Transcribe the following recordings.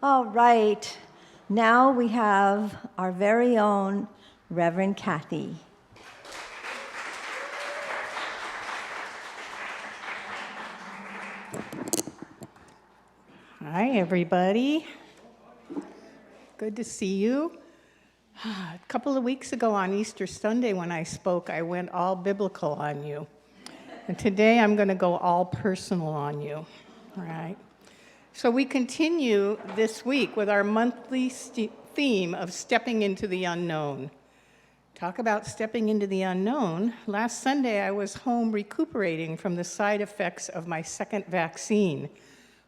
All right, now we have our very own Reverend Cathy. Hi, everybody. Good to see you. A couple of weeks ago on Easter Sunday when I spoke, I went all biblical on you. And today I'm going to go all personal on you. All right. So we continue this week with our monthly theme of stepping into the unknown. Talk about stepping into the unknown. Last Sunday I was home recuperating from the side effects of my second vaccine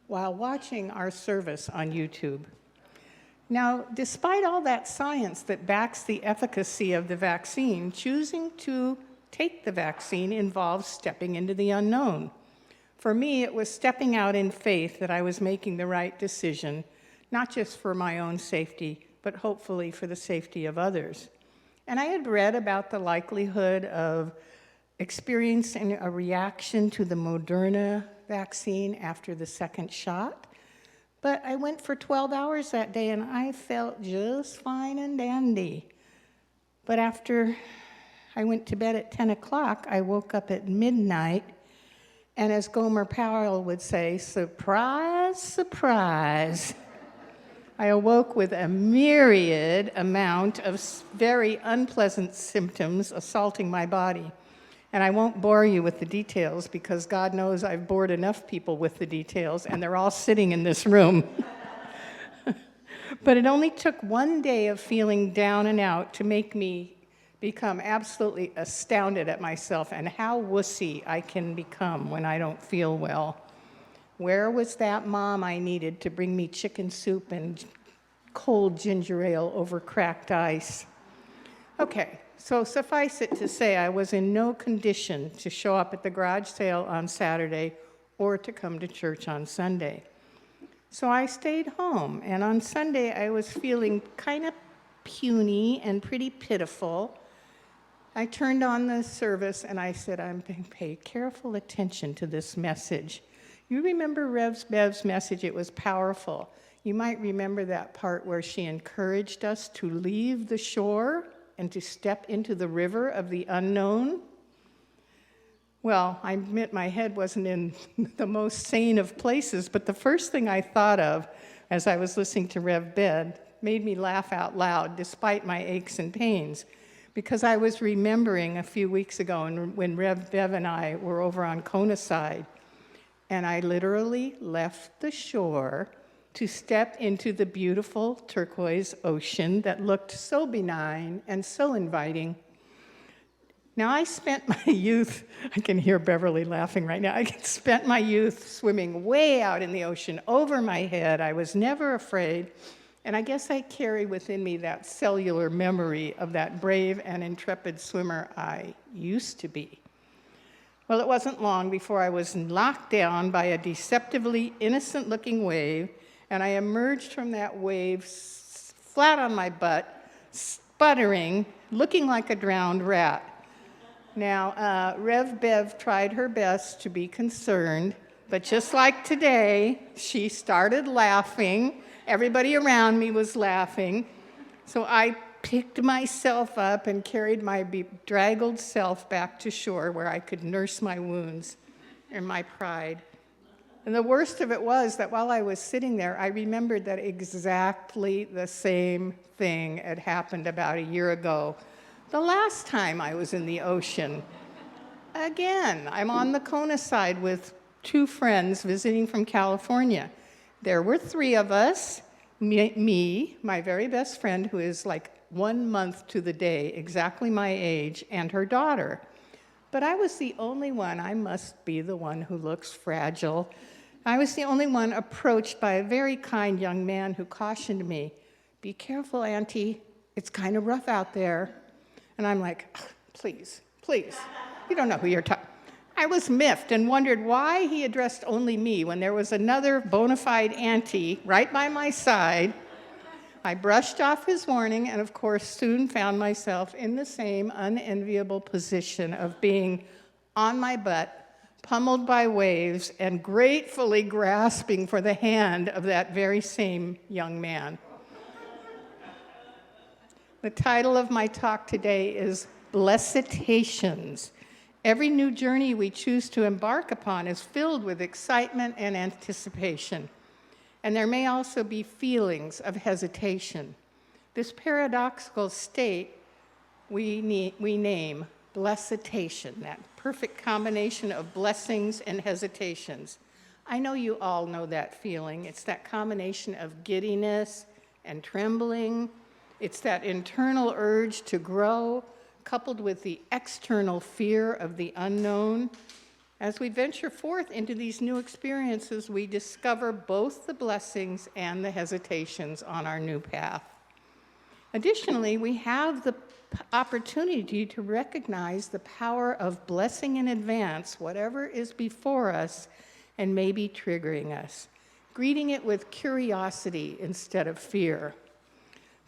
while watching our service on YouTube. Now, despite all that science that backs the efficacy of the vaccine, choosing to take the vaccine involves stepping into the unknown. For me, it was stepping out in faith that I was making the right decision, not just for my own safety, but hopefully for the safety of others. And I had read about the likelihood of experiencing a reaction to the Moderna vaccine after the second shot. But I went for 12 hours that day and I felt just fine and dandy. But after I went to bed at 10 o'clock, I woke up at midnight, and as Gomer Powell would say, surprise, surprise. I awoke with a myriad amount of very unpleasant symptoms assaulting my body. And I won't bore you with the details because God knows I've bored enough people with the details, and they're all sitting in this room. But it only took one day of feeling down and out to make me become absolutely astounded at myself and how wussy I can become when I don't feel well. Where was that mom I needed to bring me chicken soup and cold ginger ale over cracked ice? Okay, so suffice it to say I was in no condition to show up at the garage sale on Saturday or to come to church on Sunday. So I stayed home, and on Sunday I was feeling kind of puny and pretty pitiful. I turned on the service and I said, I'm going to pay careful attention to this message. You remember Rev Bev's message? It was powerful. You might remember that part where she encouraged us to leave the shore and to step into the river of the unknown. Well, I admit my head wasn't in the most sane of places, but the first thing I thought of as I was listening to Rev Bev made me laugh out loud despite my aches and pains, because I was remembering a few weeks ago when Rev Bev and I were over on Kona side, and I literally left the shore to step into the beautiful turquoise ocean that looked so benign and so inviting. Now, I spent my youth, I can hear Beverly laughing right now, I spent my youth swimming way out in the ocean over my head. I was never afraid, and I guess I carry within me that cellular memory of that brave and intrepid swimmer I used to be. Well, it wasn't long before I was knocked down by a deceptively innocent-looking wave, and I emerged from that wave flat on my butt, sputtering, looking like a drowned rat. Now, Rev Bev tried her best to be concerned, but just like today, she started laughing. Everybody around me was laughing. So I picked myself up and carried my bedraggled self back to shore where I could nurse my wounds and my pride. And the worst of it was that while I was sitting there, I remembered that exactly the same thing had happened about a year ago. The last time I was in the ocean. Again, I'm on the Kona side with two friends visiting from California. There were three of us, me, my very best friend, who is like 1 month to the day, exactly my age, and her daughter. But I was the only one, I must be the one who looks fragile. I was the only one approached by a very kind young man who cautioned me, "Be careful, Auntie, it's kind of rough out there." And I'm like, please, you don't know who you're talking. I was miffed and wondered why he addressed only me when there was another bona fide auntie right by my side. I brushed off his warning and, of course, soon found myself in the same unenviable position of being on my butt, pummeled by waves, and gratefully grasping for the hand of that very same young man. The title of my talk today is Bless-itations. Every new journey we choose to embark upon is filled with excitement and anticipation. And there may also be feelings of hesitation. This paradoxical state we name bless-itation, that perfect combination of blessings and hesitations. I know you all know that feeling. It's that combination of giddiness and trembling. It's that internal urge to grow, coupled with the external fear of the unknown. As we venture forth into these new experiences, we discover both the blessings and the hesitations on our new path. Additionally, we have the opportunity to recognize the power of blessing in advance whatever is before us and may be triggering us, greeting it with curiosity instead of fear.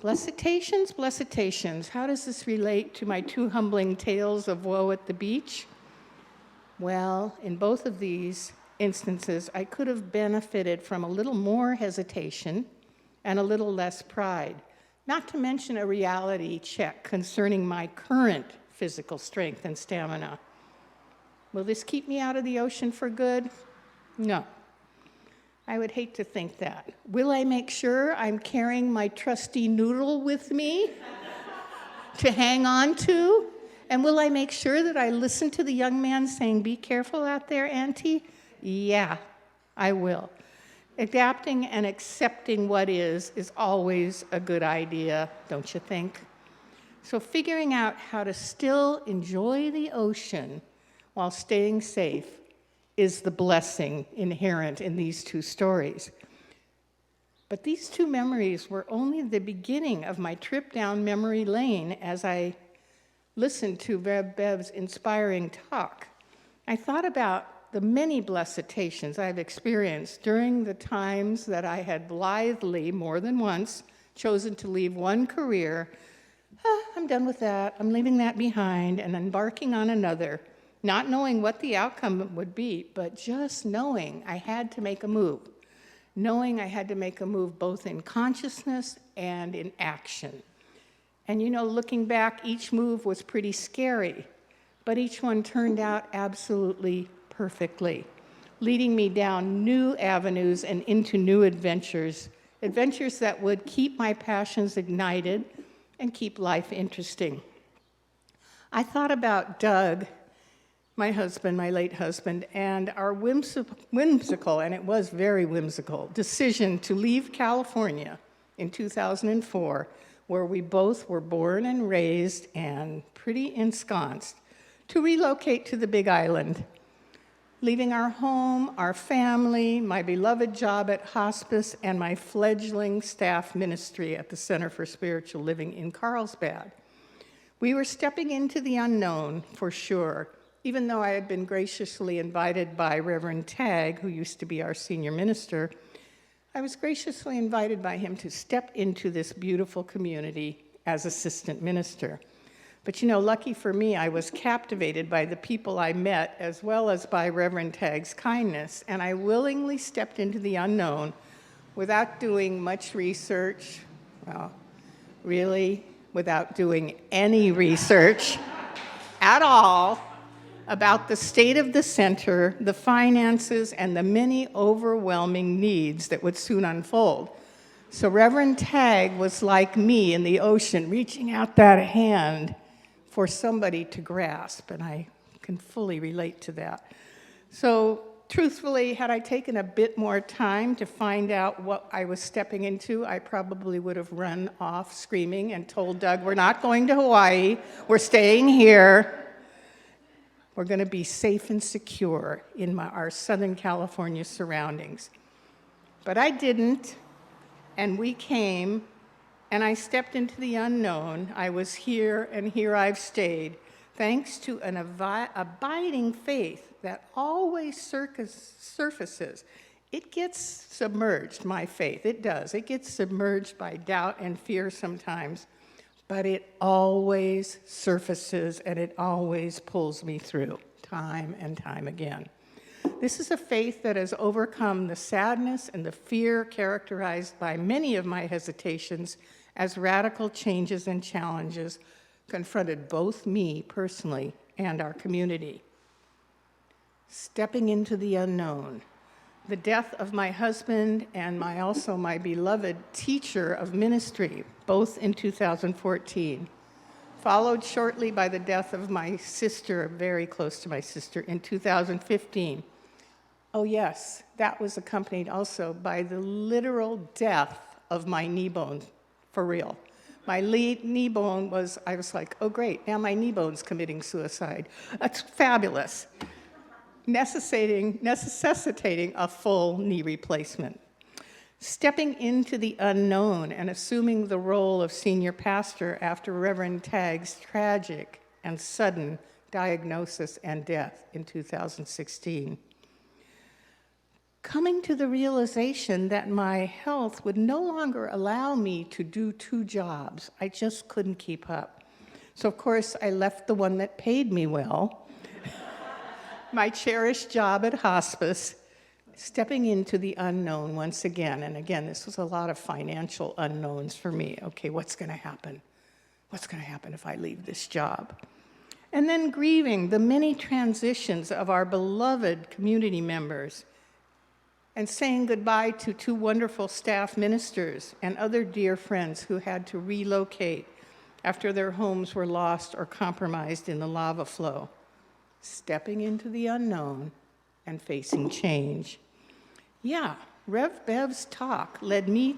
Bless-itations, bless-itations. How does this relate to my two humbling tales of woe at the beach? Well, in both of these instances, I could have benefited from a little more hesitation and a little less pride, not to mention a reality check concerning my current physical strength and stamina. Will this keep me out of the ocean for good? No. I would hate to think that. Will I make sure I'm carrying my trusty noodle with me to hang on to? And will I make sure that I listen to the young man saying, "Be careful out there, Auntie"? Yeah, I will. Adapting and accepting what is always a good idea, don't you think? So figuring out how to still enjoy the ocean while staying safe is the blessing inherent in these two stories. But these two memories were only the beginning of my trip down memory lane as I listened to Reb Bev's inspiring talk. I thought about the many bless-itations I've experienced during the times that I had blithely, more than once, chosen to leave one career. I'm done with that, I'm leaving that behind, and embarking on another, not knowing what the outcome would be, but just knowing I had to make a move. Knowing I had to make a move both in consciousness and in action. And you know, looking back, each move was pretty scary, but each one turned out absolutely perfectly, leading me down new avenues and into new adventures, adventures that would keep my passions ignited and keep life interesting. I thought about Doug, my husband, my late husband, and our whimsical, and it was very whimsical, decision to leave California in 2004, where we both were born and raised and pretty ensconced, to relocate to the Big Island, leaving our home, our family, my beloved job at hospice, and my fledgling staff ministry at the Center for Spiritual Living in Carlsbad. We were stepping into the unknown, for sure, even though I had been graciously invited by Reverend Tagg, who used to be our senior minister. I was graciously invited by him to step into this beautiful community as assistant minister. But you know, lucky for me, I was captivated by the people I met, as well as by Reverend Tagg's kindness, and I willingly stepped into the unknown without doing much research, well, really, without doing any research at all about the state of the center, the finances, and the many overwhelming needs that would soon unfold. So Reverend Tagg was like me in the ocean, reaching out that hand for somebody to grasp, and I can fully relate to that. So truthfully, had I taken a bit more time to find out what I was stepping into, I probably would have run off screaming and told Doug, "We're not going to Hawaii, we're staying here. We're going to be safe and secure in our Southern California surroundings." But I didn't, and we came, and I stepped into the unknown. I was here, and here I've stayed, thanks to an abiding faith that always surfaces. It gets submerged, my faith, it does. It gets submerged by doubt and fear sometimes, but it always surfaces and it always pulls me through, time and time again. This is a faith that has overcome the sadness and the fear characterized by many of my hesitations as radical changes and challenges confronted both me personally and our community. Stepping into the unknown. The death of my husband and also my beloved teacher of ministry, both in 2014, followed shortly by the death of my sister, very close to my sister, in 2015. Oh yes, that was accompanied also by the literal death of my knee bone, for real. My knee bone I was like, oh great, now my knee bone's committing suicide. That's fabulous. Necessitating a full knee replacement. Stepping into the unknown and assuming the role of senior pastor after Reverend Tagg's tragic and sudden diagnosis and death in 2016. Coming to the realization that my health would no longer allow me to do 2 jobs. I just couldn't keep up. So of course I left the one that paid me well, my cherished job at hospice, stepping into the unknown once again. And again, this was a lot of financial unknowns for me. Okay, what's going to happen? What's going to happen if I leave this job? And then grieving the many transitions of our beloved community members and saying goodbye to 2 wonderful staff ministers and other dear friends who had to relocate after their homes were lost or compromised in the lava flow. Stepping into the unknown and facing change. Yeah, Rev Bev's talk led me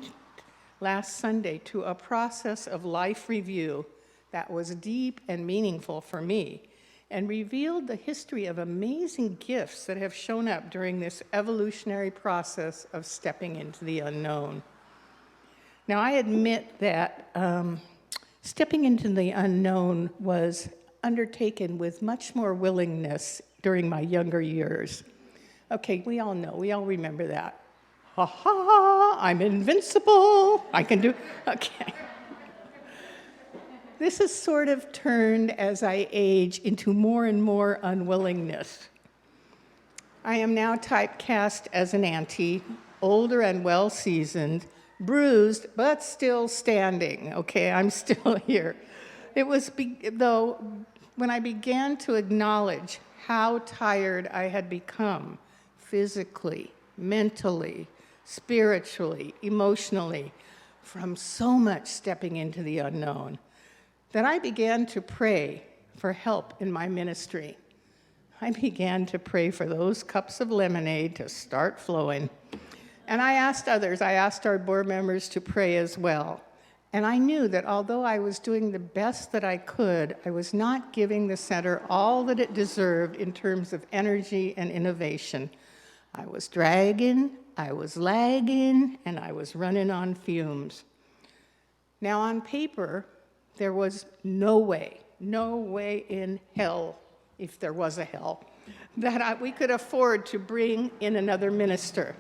last Sunday to a process of life review that was deep and meaningful for me and revealed the history of amazing gifts that have shown up during this evolutionary process of stepping into the unknown. Now, I admit that stepping into the unknown was undertaken with much more willingness during my younger years. Okay, we all know, we all remember that. Ha ha, I'm invincible, I can do, okay. This has sort of turned as I age into more and more unwillingness. I am now typecast as an auntie, older and well-seasoned, bruised, but still standing, okay, I'm still here. It was, though, when I began to acknowledge how tired I had become, physically, mentally, spiritually, emotionally, from so much stepping into the unknown, that I began to pray for help in my ministry. I began to pray for those cups of lemonade to start flowing. And I asked others, I asked our board members to pray as well. And I knew that although I was doing the best that I could, I was not giving the center all that it deserved in terms of energy and innovation. I was dragging, I was lagging, and I was running on fumes. Now on paper, there was no way in hell, if there was a hell, that we could afford to bring in another minister.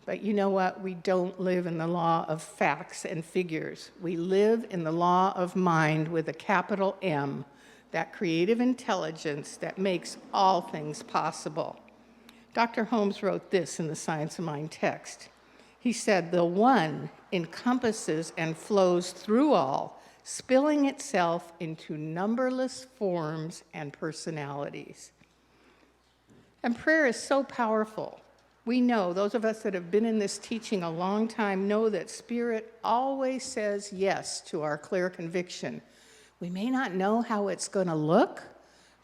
But you know what? We don't live in the law of facts and figures. We live in the law of mind with a capital M, that creative intelligence that makes all things possible. Dr. Holmes wrote this in the Science of Mind text. He said, "The one encompasses and flows through all, spilling itself into numberless forms and personalities." And prayer is so powerful. We know, those of us that have been in this teaching a long time know that Spirit always says yes to our clear conviction. We may not know how it's going to look,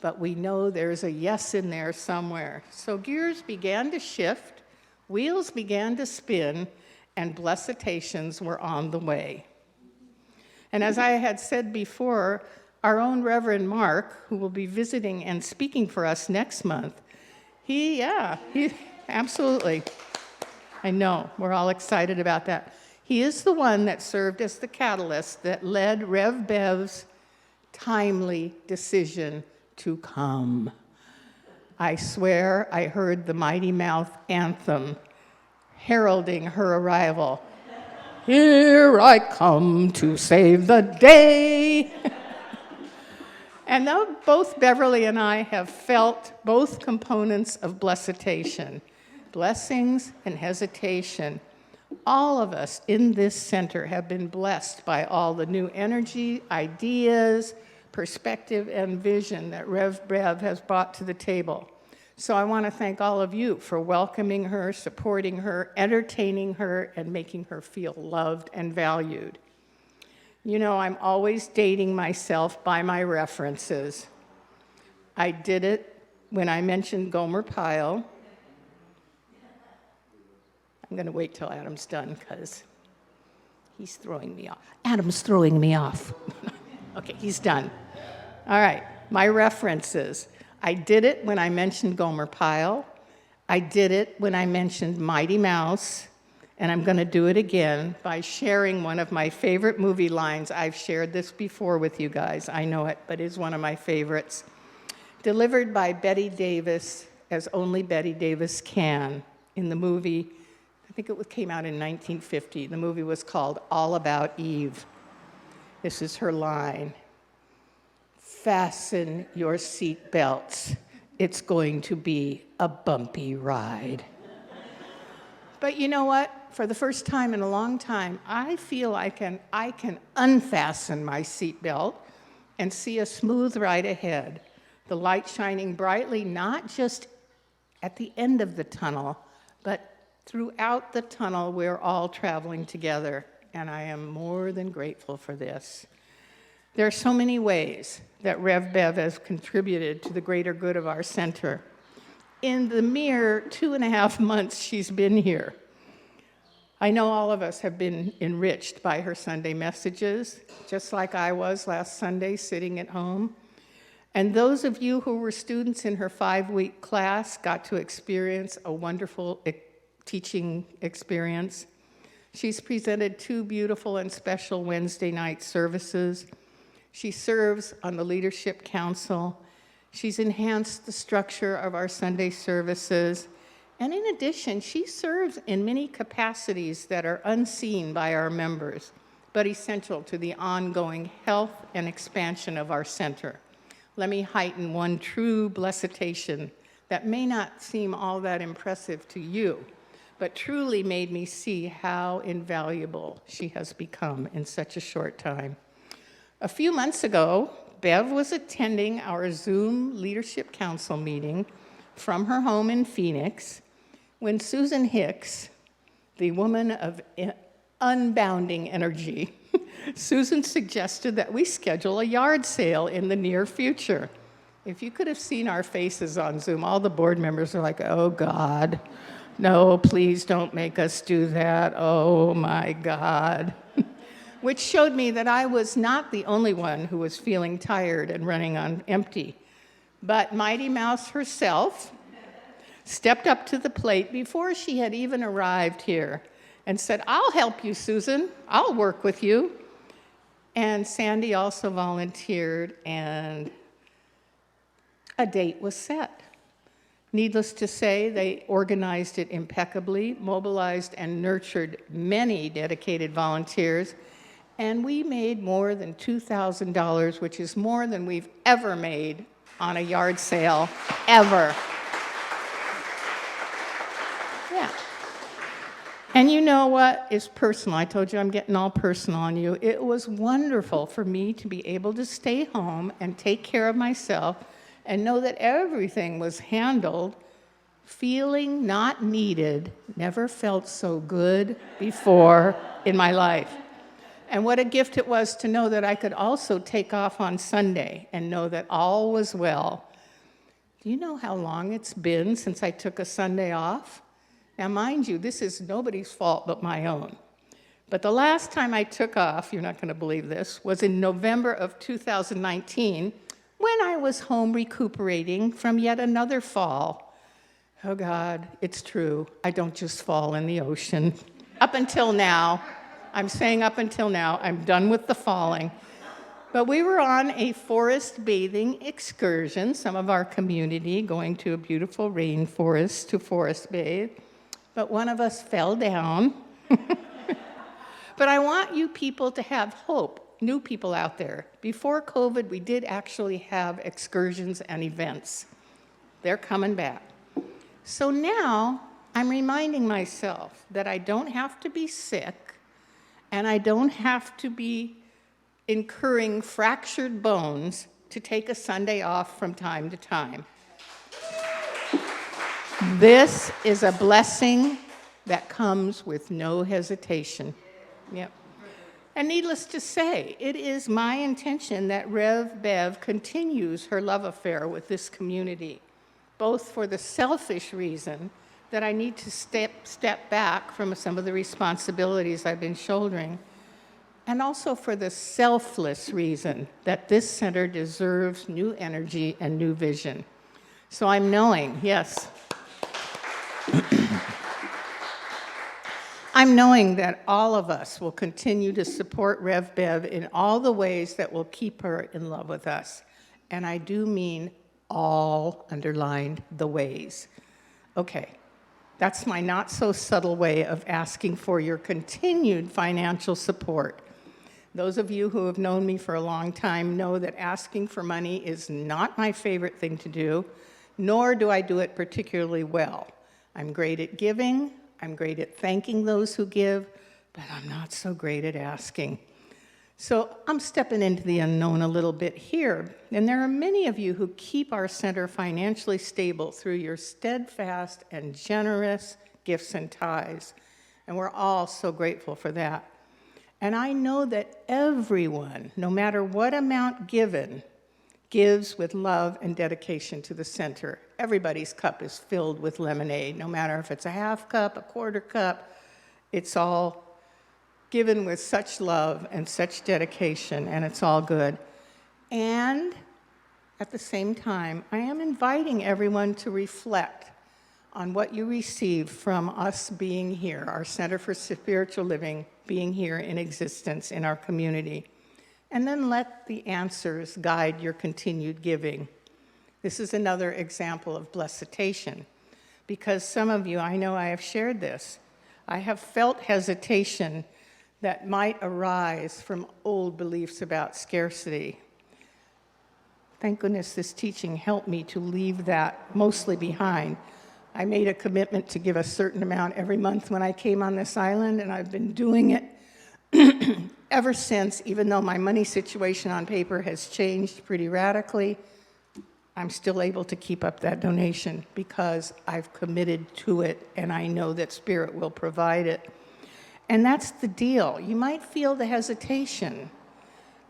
but we know there's a yes in there somewhere. So gears began to shift, wheels began to spin, and bless-itations were on the way. And as I had said before, our own Reverend Mark, who will be visiting and speaking for us next month, he absolutely. I know, we're all excited about that. He is the one that served as the catalyst that led Rev Bev's timely decision to come. I swear I heard the Mighty Mouth anthem heralding her arrival. Here I come to save the day. And though both Beverly and I have felt both components of bless-itation, blessings and hesitation, all of us in this center have been blessed by all the new energy, ideas, perspective, and vision that Rev Bev has brought to the table. So I want to thank all of you for welcoming her, supporting her, entertaining her, and making her feel loved and valued. You know, I'm always dating myself by my references. I did it when I mentioned Gomer Pyle. I'm going to wait till Adam's done because he's throwing me off. Adam's throwing me off. Okay, he's done. All right, my references. I did it when I mentioned Gomer Pyle. I did it when I mentioned Mighty Mouse. And I'm going to do it again by sharing one of my favorite movie lines. I've shared this before with you guys. I know it, but it's one of my favorites. Delivered by Betty Davis, as only Betty Davis can, in the movie, I think it came out in 1950. The movie was called All About Eve. This is her line. Fasten your seat belts. It's going to be a bumpy ride. But you know what? For the first time in a long time, I feel I can unfasten my seatbelt and see a smooth ride ahead. The light shining brightly, not just at the end of the tunnel, but throughout the tunnel, we're all traveling together, and I am more than grateful for this. There are so many ways that Rev Bev has contributed to the greater good of our center. In the mere 2.5 months she's been here, I know all of us have been enriched by her Sunday messages, just like I was last Sunday sitting at home. And those of you who were students in her 5-week class got to experience a wonderful teaching experience. She's presented 2 beautiful and special Wednesday night services. She serves on the Leadership Council. She's enhanced the structure of our Sunday services. And in addition, she serves in many capacities that are unseen by our members, but essential to the ongoing health and expansion of our center. Let me heighten one true bless-itation that may not seem all that impressive to you, but truly made me see how invaluable she has become in such a short time. A few months ago, Bev was attending our Zoom Leadership Council meeting from her home in Phoenix when Susan Hicks, the woman of unbounding energy, Susan suggested that we schedule a yard sale in the near future. If you could have seen our faces on Zoom, all the board members are like, oh God, no, please don't make us do that, oh my God. Which showed me that I was not the only one who was feeling tired and running on empty, but Mighty Mouse herself stepped up to the plate before she had even arrived here and said, I'll help you, Susan. I'll work with you. And Sandy also volunteered, and a date was set. Needless to say, they organized it impeccably, mobilized and nurtured many dedicated volunteers, and we made more than $2,000, which is more than we've ever made on a yard sale, ever. Yeah. And you know what is personal? I told you I'm getting all personal on you. It was wonderful for me to be able to stay home and take care of myself and know that everything was handled. Feeling not needed never felt so good before in my life. And what a gift it was to know that I could also take off on Sunday and know that all was well. Do you know how long it's been since I took a Sunday off? Now, mind you, this is nobody's fault but my own. But the last time I took off, you're not going to believe this, was in November of 2019 when I was home recuperating from yet another fall. Oh, God, it's true. I don't just fall in the ocean. Up until now, I'm saying up until now, I'm done with the falling. But we were on a forest bathing excursion, some of our community going to a beautiful rainforest to forest bathe. But one of us fell down. But I want you people to have hope new people out there. Before COVID, we did actually have excursions and events. They're coming back. So now I'm reminding myself that I don't have to be sick and I don't have to be incurring fractured bones to take a Sunday off from time to time. This is a blessing that comes with no hesitation. Yep. And needless to say, it is my intention that Rev Bev continues her love affair with this community, both for the selfish reason that I need to step back from some of the responsibilities I've been shouldering, and also for the selfless reason that this center deserves new energy and new vision. So I'm knowing, yes, I'm knowing that all of us will continue to support Rev Bev in all the ways that will keep her in love with us. And I do mean all, underlined, the ways. Okay, that's my not so subtle way of asking for your continued financial support. Those of you who have known me for a long time know that asking for money is not my favorite thing to do, nor do I do it particularly well. I'm great at giving, I'm great at thanking those who give, but I'm not so great at asking. So I'm stepping into the unknown a little bit here, and there are many of you who keep our center financially stable through your steadfast and generous gifts and tithes, and we're all so grateful for that. And I know that everyone, no matter what amount given, gives with love and dedication to the center. Everybody's cup is filled with lemonade, no matter if it's a half cup, a quarter cup, it's all given with such love and such dedication, and it's all good. And at the same time, I am inviting everyone to reflect on what you receive from us being here, our Center for Spiritual Living being here in existence in our community. And then let the answers guide your continued giving. This is another example of Bless-itation, because some of you, I know I have shared this, I have felt hesitation that might arise from old beliefs about scarcity. Thank goodness this teaching helped me to leave that mostly behind. I made a commitment to give a certain amount every month when I came on this island, and I've been doing it ever since. Even though my money situation on paper has changed pretty radically, I'm still able to keep up that donation because I've committed to it, and I know that Spirit will provide it. And that's the deal. You might feel the hesitation,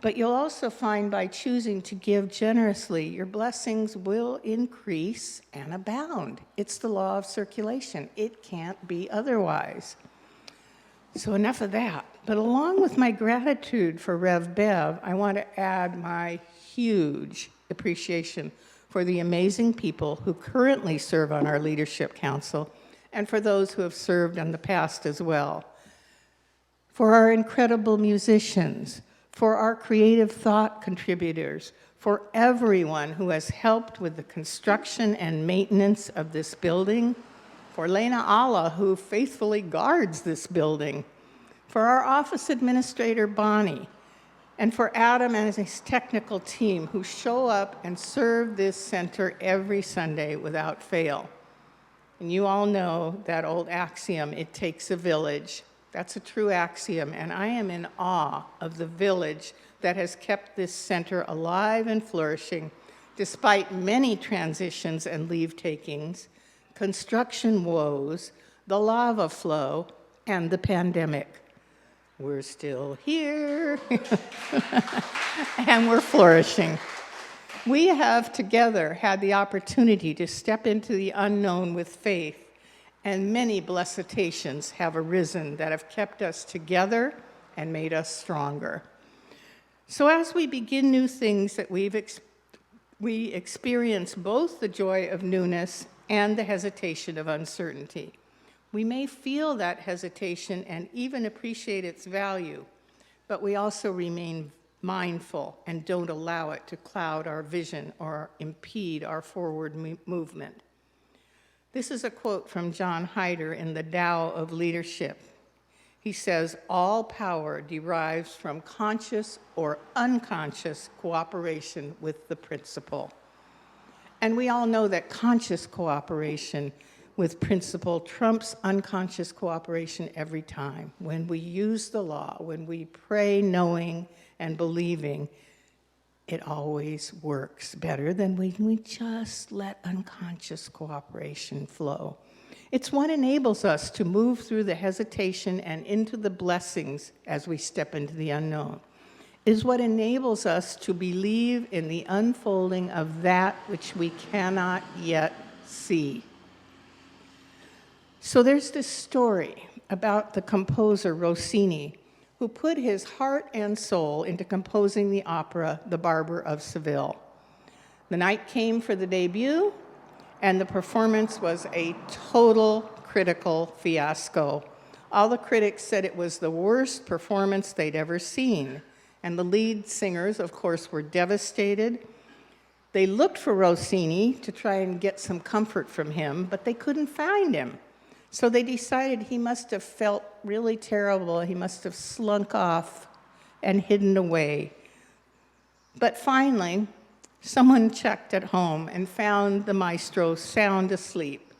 but you'll also find by choosing to give generously, your blessings will increase and abound. It's the law of circulation. It can't be otherwise. So enough of that. But along with my gratitude for Rev Bev, I want to add my huge appreciation for the amazing people who currently serve on our leadership council and for those who have served in the past as well. For our incredible musicians, for our creative thought contributors, for everyone who has helped with the construction and maintenance of this building, for Lena Allah, who faithfully guards this building, for our office administrator, Bonnie, and for Adam and his technical team who show up and serve this center every Sunday without fail. And you all know that old axiom, it takes a village. That's a true axiom, and I am in awe of the village that has kept this center alive and flourishing despite many transitions and leave-takings, construction woes, the lava flow, and the pandemic. We're still here, and we're flourishing. We have together had the opportunity to step into the unknown with faith, and many bless-itations have arisen that have kept us together and made us stronger. So as we begin new things that we experience both the joy of newness and the hesitation of uncertainty. We may feel that hesitation and even appreciate its value, but we also remain mindful and don't allow it to cloud our vision or impede our forward movement. This is a quote from John Hyder in The Tao of Leadership. He says all power derives from conscious or unconscious cooperation with the principle. And we all know that conscious cooperation with principle trumps unconscious cooperation every time. When we use the law, when we pray knowing and believing, it always works better than when we just let unconscious cooperation flow. It's what enables us to move through the hesitation and into the blessings as we step into the unknown. It is what enables us to believe in the unfolding of that which we cannot yet see. So there's this story about the composer Rossini, who put his heart and soul into composing the opera The Barber of Seville. The night came for the debut, and the performance was a total critical fiasco. All the critics said it was the worst performance they'd ever seen, and the lead singers, of course, were devastated. They looked for Rossini to try and get some comfort from him, but they couldn't find him. So they decided he must have felt really terrible. He must have slunk off and hidden away. But finally, someone checked at home and found the maestro sound asleep.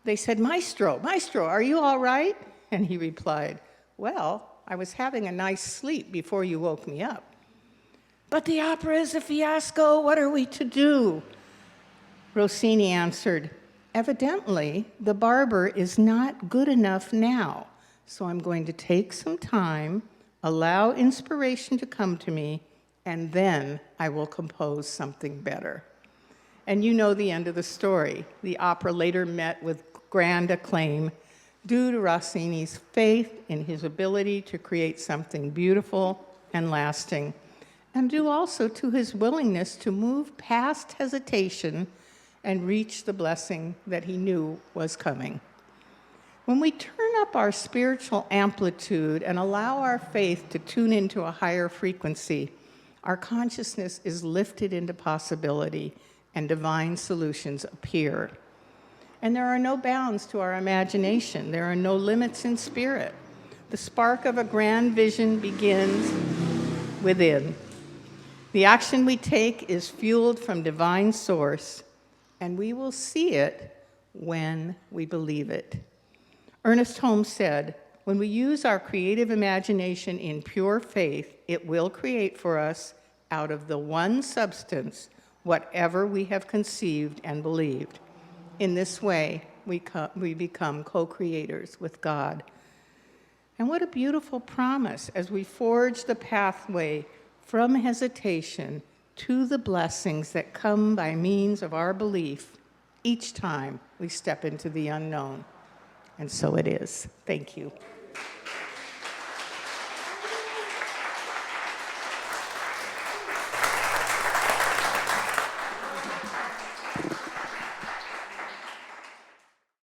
They said, Maestro, are you all right? And he replied, well, I was having a nice sleep before you woke me up. But the opera is a fiasco. What are we to do? Rossini answered, evidently, the barber is not good enough now, so I'm going to take some time, allow inspiration to come to me, and then I will compose something better. And you know the end of the story. The opera later met with grand acclaim due to Rossini's faith in his ability to create something beautiful and lasting, and due also to his willingness to move past hesitation and reach the blessing that he knew was coming. When we turn up our spiritual amplitude and allow our faith to tune into a higher frequency, our consciousness is lifted into possibility and divine solutions appear. And there are no bounds to our imagination. There are no limits in spirit. The spark of a grand vision begins within. The action we take is fueled from divine source, and we will see it when we believe it. Ernest Holmes said, when we use our creative imagination in pure faith, it will create for us out of the one substance whatever we have conceived and believed. In this way, we become co-creators with God. And what a beautiful promise as we forge the pathway from hesitation to the blessings that come by means of our belief each time we step into the unknown. And so it is. Thank you.